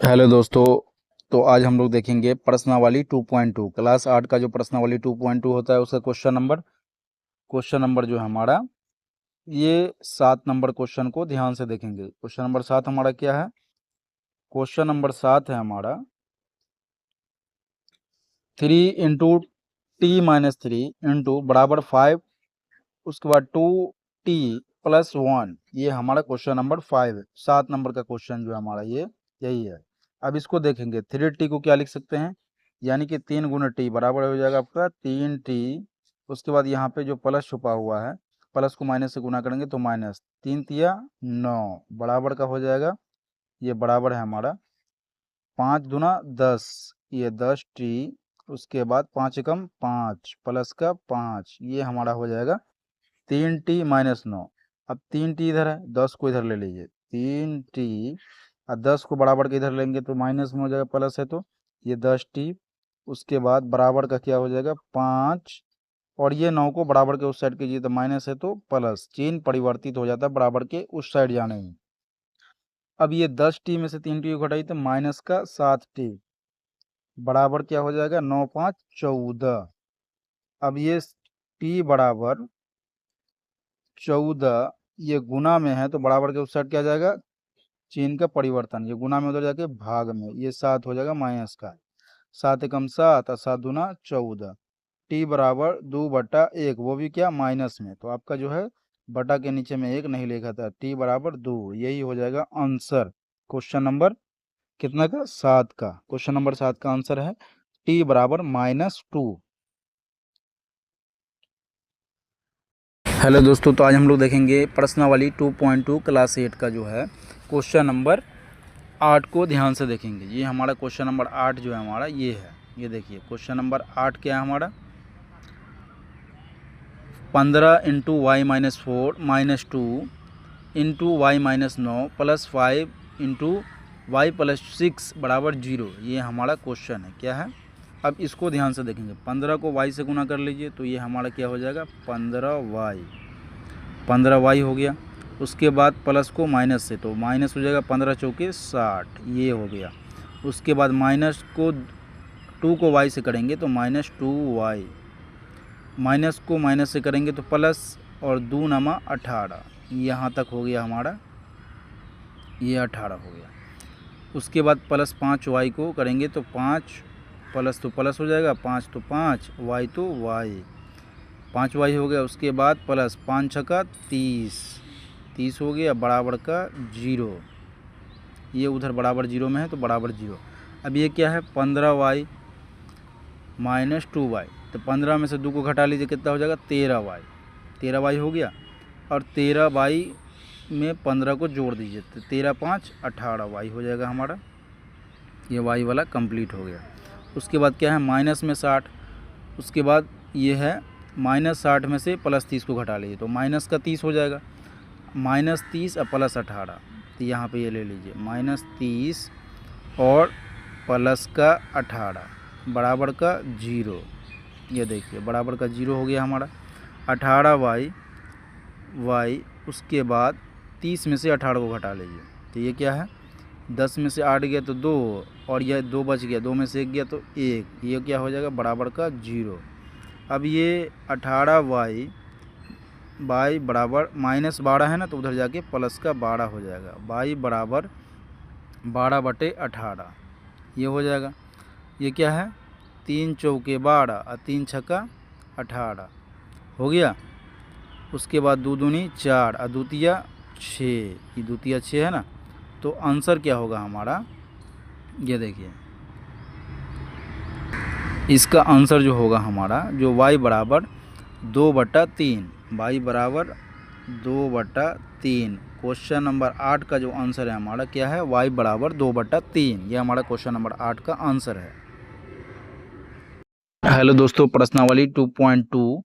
Hello दोस्तों। तो आज हम लोग देखेंगे प्रश्नावली 2.2 क्लास 8 का जो प्रश्नावली 2.2 होता है उसका क्वेश्चन नंबर जो है हमारा ये 7 नंबर क्वेश्चन को ध्यान से देखेंगे। क्वेश्चन नंबर 7 हमारा क्या है? क्वेश्चन नंबर 7 है हमारा 3 × T-3 इंटू बराबर 5, उसके बाद 2T+1। ये हमारा क्वेश्चन नंबर 5 है। 7 नंबर का क्वेश्चन जो है हमारा ये यही है। अब इसको देखेंगे 3T को क्या लिख सकते हैं, यानी कि 3 × T बराबर हो जाएगा आपका 3T। उसके बाद यहाँ पे जो प्लस छुपा हुआ है, प्लस को माइनस से गुना करेंगे तो माइनस 3×3 = 9 बराबर का हो जाएगा। ये बराबर है हमारा 5×10, ये 10T। उसके बाद 5×1 = 5 प्लस का 5, ये हमारा हो जाएगा 3T-9। अब 3T इधर है, 10 को इधर ले लीजिए 3T, और 10 को बराबर के इधर लेंगे तो माइनस में हो जाएगा, प्लस है तो ये 10T। उसके बाद बराबर का क्या हो जाएगा 5, और ये 9 को बराबर के उस साइड कीजिए तो माइनस है तो प्लस, चिन्ह परिवर्तित हो जाता है बराबर के उस साइड जाने में। अब ये 10T में से 3T को घटाइए तो माइनस का 7T बराबर क्या हो जाएगा 9×5 = 14। अब ये T बराबर 14, ये गुना में है तो बराबर के उस साइड क्या जाएगा, चिन्ह का परिवर्तन, ये गुना में उधर जाके भाग में, ये 7 हो जाएगा माइनस का। 7×1 = 7 और 7×2 = 14। T बराबर 2/1, वो भी क्या माइनस में, तो आपका जो है बटा के नीचे में 1 नहीं लिखा था, T बराबर 2। यही हो जाएगा आंसर क्वेश्चन नंबर कितना का 7 का। क्वेश्चन नंबर 7 का आंसर है T बराबर -2। हेलो दोस्तों, तो आज हम लोग देखेंगे प्रश्नावली 2.2 क्लास 8 का जो है क्वेश्चन नंबर 8 को ध्यान से देखेंगे। ये हमारा क्वेश्चन नंबर 8 जो है हमारा ये है। ये देखिए क्वेश्चन नंबर 8 क्या है हमारा, 15 × y-4 -2 × y-9 + 5 × y+6 = 0। ये हमारा क्वेश्चन है, क्या है। अब इसको ध्यान से देखेंगे, 15 को y से गुना कर लीजिए तो ये हमारा क्या हो जाएगा 15y हो गया। उसके बाद प्लस को माइनस से तो माइनस हो जाएगा 15×4 = 60, ये हो गया। उसके बाद माइनस को 2 को y से करेंगे तो -2y, माइनस को माइनस से करेंगे तो प्लस, और 2 × 18, यहाँ तक हो गया हमारा, ये 18 हो गया। उसके बाद प्लस 5y को करेंगे तो 5 प्लस तो प्लस हो जाएगा, 5 तो 5, y तो y, 5y हो गया। उसके बाद प्लस 5×6 = 30, 30 हो गया बराबर का 0। ये उधर बराबर 0 में है तो बराबर 0। अब ये क्या है 15y -2y, तो 15 में से 2 को घटा लीजिए कितना हो जाएगा 13y, 13y हो गया। और 13y में 15 को जोड़ दीजिए तो 13×5 = 18y हो जाएगा हमारा। ये y वाला कंप्लीट हो गया। उसके बाद क्या है माइनस में 60, उसके बाद ये है -60 में से +30 को घटा लीजिए तो माइनस का 30 हो जाएगा, -30 और +18, तो यहाँ पे ये ले लीजिए -30 और प्लस का 18 बराबर का 0। ये देखिए बराबर का 0 हो गया हमारा 18y। उसके बाद 30 में से 18 को घटा लीजिए तो ये क्या है 10 में से 8 गया तो 2, और यह 2 बच गया, 2 में से 1 गया तो 1, ये क्या हो जाएगा बराबर का 0। अब ये 18y बराबर -12 है ना, तो उधर जाके प्लस का 12 हो जाएगा, y बराबर 12/18, ये हो जाएगा। ये क्या है 3×4 = 12 और 3×6 = 18 हो गया। उसके बाद 2 दूनी 4 और 2 तिया 6, ये 2 तिया 6 है ना, तो आंसर क्या होगा हमारा, ये देखिए इसका आंसर जो होगा हमारा जो y बराबर 2/3, y बराबर 2/3। क्वेश्चन नंबर 8 का जो आंसर है हमारा क्या है y बराबर 2/3, ये हमारा क्वेश्चन नंबर 8 का आंसर है। हेलो दोस्तों, प्रश्नावली 2.2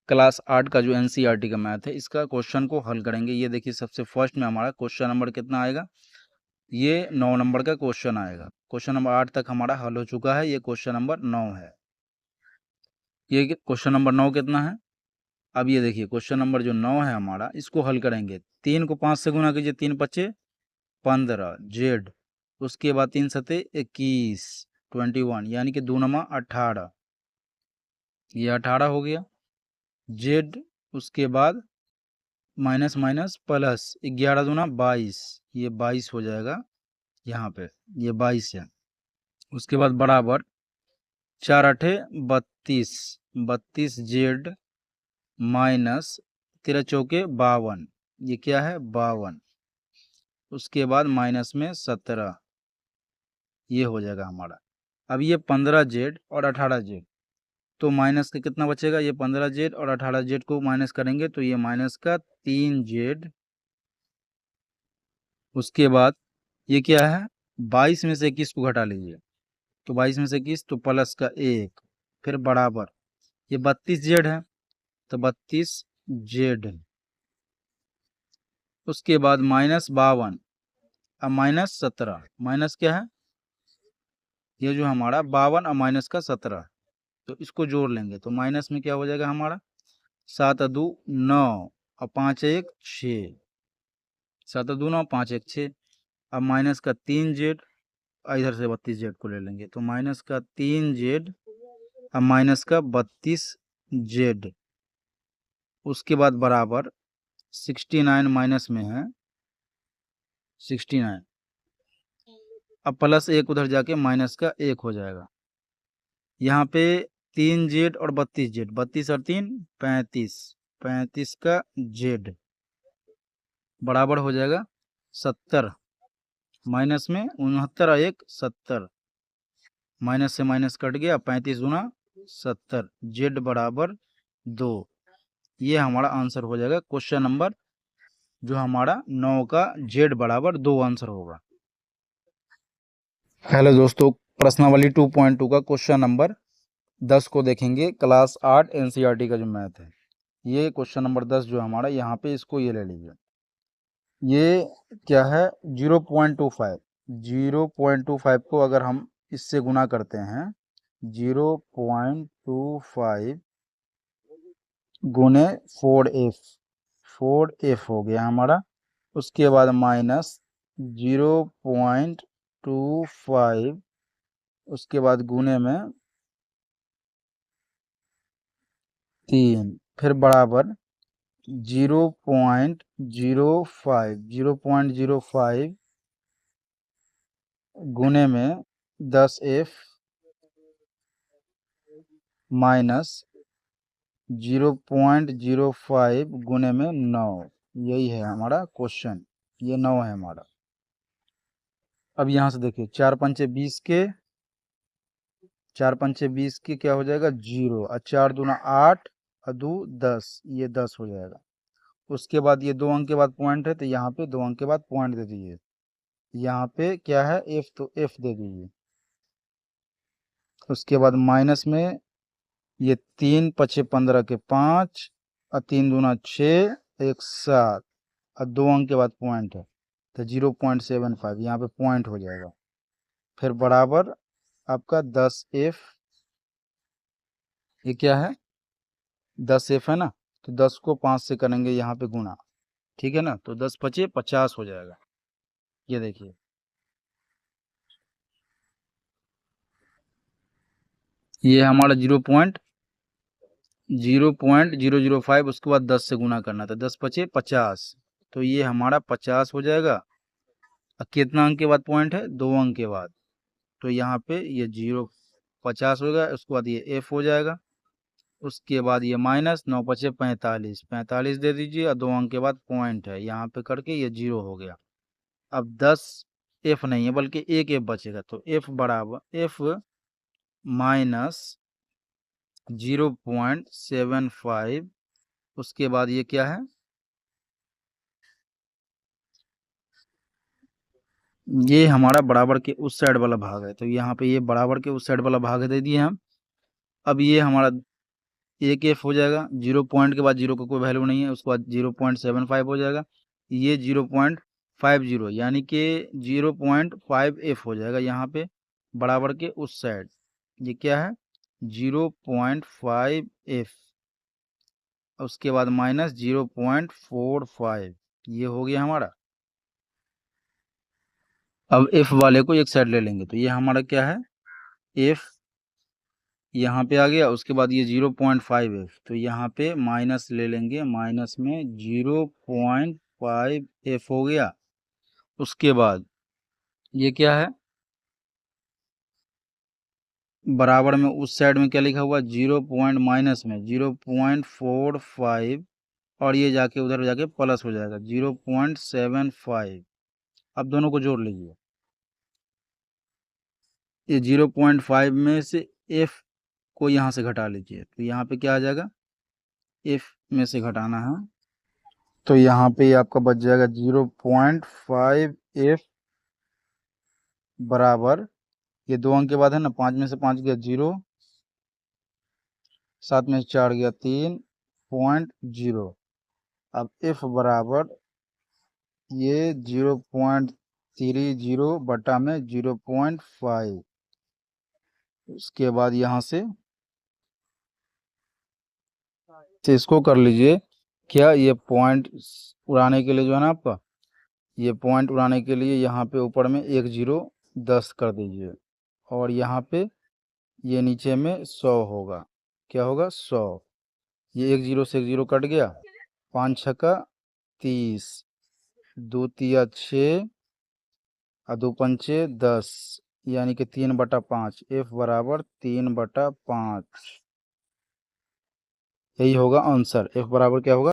क्लास 8 का जो एनसीईआरटी का मैथ है इसका क्वेश्चन को हल करेंगे। ये देखिए सबसे फर्स्ट में हमारा क्वेश्चन नंबर कितना आएगा, ये 9 नंबर का क्वेश्चन आएगा। क्वेश्चन नंबर 8 तक हमारा हल हो चुका है, ये क्वेश्चन नंबर 9 है। ये क्वेश्चन नंबर 9 कितना है, अब ये देखिए क्वेश्चन नंबर जो 9 है हमारा, इसको हल करेंगे। 3 को 5 से गुना कीजिए, 3×5 = 15 जेड उसके बाद 3 सते 21, 21 यानी कि 2 नमा 18, ये 18 हो गया। जेड उसके बाद माइनस माइनस प्लस 11 दूना 22, ये 22 हो जाएगा यहाँ पे, ये 22 है। उसके बाद बराबर 4 अठे 32, 32 जेड माइनस 13 चौके 52, ये क्या है 52। उसके बाद माइनस में 17, ये हो जाएगा हमारा। अब ये 15 जेड और 18 जेड, तो माइनस का कितना बचेगा, ये 15 जेड और 18 जेड को माइनस करेंगे तो ये माइनस का 3 जेड। उसके बाद ये क्या है 22 में से 21 को घटा लीजिए, तो 22 में से 21 तो प्लस का 1, फिर बराबर ये 32 जेड है तो 32 जेड। उसके बाद माइनस 52, अब माइनस 17, माइनस क्या है ये जो हमारा 52 और माइनस का 17, तो इसको जोड़ लेंगे तो माइनस में क्या हो जाएगा हमारा 7 2 9 और 5 1 6, 7 2 9 5 1 6। अब माइनस का 3 जेड, इधर से 32 जेड को ले लेंगे तो माइनस का 3 जेड, अब माइनस का 32 जेड। उसके बाद बराबर 69 माइनस में है 69, अब प्लस 1 उधर जाके माइनस का 1 हो जाएगा। यहाँ पे 3 जेड और 32 जेड, 32 और 3 35, 35 का जेड बराबर हो जाएगा 70, माइनस में 69 और 1 70, माइनस से माइनस कट गया, 35 गुना 70, जेड बराबर 2। ये हमारा आंसर हो जाएगा क्वेश्चन नंबर जो हमारा 9 का जेड बराबर 2 आंसर होगा। हेलो दोस्तों, प्रश्नावली 2.2 का क्वेश्चन नंबर 10 को देखेंगे, क्लास 8 एनसीईआरटी का जो मैथ है। ये क्वेश्चन नंबर 10 जो हमारा यहाँ पे, इसको ये ले लीजिए। ये क्या है 0.25, 0.25 को अगर हम इससे गुना करते हैं 0.25 गुने 4f, 4f हो गया हमारा। उसके बाद माइनस 0.25, उसके बाद गुने में 3, फिर बराबर 0.05, 0.05 गुने में 10f माइनस 0.05 गुने में 9, यही है हमारा क्वेश्चन, ये 9 है हमारा। अब यहाँ से देखिए 4 पंचे 20 के, 4 पंचे 20 के क्या हो जाएगा 0, और 4 दूना 8 और 2 10, ये 10 हो जाएगा। उसके बाद ये 2 अंक के बाद पॉइंट है तो यहाँ पे 2 अंक के बाद पॉइंट दे दीजिए। यहाँ पे क्या है f, तो f दे दीजिए। उसके बाद माइनस में ये 3 पचे 15 के 5 और 3 दूना 6 1 7 और 2 अंक के बाद पॉइंट है तो 0.75, यहाँ पे पॉइंट हो जाएगा। फिर बराबर आपका 10f, ये क्या है 10f है ना, तो 10 को 5 से करेंगे यहाँ पे गुना, ठीक है ना, तो 10 पचे 50 हो जाएगा। ये देखिए ये हमारा 0.005, उसके बाद 10 से गुना करना था, 10 पचे 50, तो ये हमारा 50 हो जाएगा। अब कितना अंक के बाद पॉइंट है 2 अंक के बाद, तो यहाँ पे ये 50 होगा। उसके बाद ये f हो जाएगा। उसके बाद ये माइनस 9 पचे 45, 45 दे दीजिए और 2 अंक के बाद पॉइंट है, यहाँ पे करके ये 0 हो गया। अब 10 f नहीं है बल्कि एक f बचेगा, तो f बराबर f माइनस 0.75, उसके बाद ये क्या है ये हमारा बराबर के उस साइड वाला भाग है, तो यहाँ पे ये बराबर के उस साइड वाला भाग दे दिए हम। अब ये हमारा एक एफ हो जाएगा, 0 पॉइंट के बाद 0 का कोई वैल्यू नहीं है, उसके बाद 0.75 हो जाएगा, ये 0.50 यानी कि 0.5f हो जाएगा यहाँ पे बराबर के उस साइड। ये क्या है 0.5f, उसके बाद माइनस 0.45, ये हो गया हमारा। अब एफ वाले को एक साइड ले लेंगे तो ये हमारा क्या है, एफ यहाँ पे आ गया। उसके बाद ये 0.5 एफ, तो यहाँ पे माइनस ले लेंगे, माइनस में 0.5 एफ हो गया। उसके बाद ये क्या है, बराबर में उस साइड में क्या लिखा हुआ, 0.- और ये जाके उधर जाके प्लस हो जाएगा 0.75। अब दोनों को जोड़ लीजिए। ये 0.5 में से एफ को यहाँ से घटा लीजिए, तो यहाँ पे क्या आ जाएगा, एफ में से घटाना है, तो यहाँ पे ये आपका बच जाएगा 0.5 एफ बराबर, ये 2 अंक के बाद है ना, 5 में से 5 गया 0, 7 में से 4 गया 3.0। अब एफ बराबर ये 0.30 बटा में 0.5। उसके बाद यहाँ से इसको कर लीजिए, क्या ये पॉइंट उड़ाने के लिए जो है ना आपका, ये पॉइंट उड़ाने के लिए यहाँ पे ऊपर में 1 0 10 कर दीजिए, और यहाँ पे ये नीचे में 100 होगा। क्या होगा, 100। ये 1 0 से 1 0 कट गया, 5 छक्का 30, 2 तिया 6 और 2 पंचे 10, यानी कि 3/5। एफ बराबर 3/5, यही होगा आंसर। एफ बराबर क्या होगा।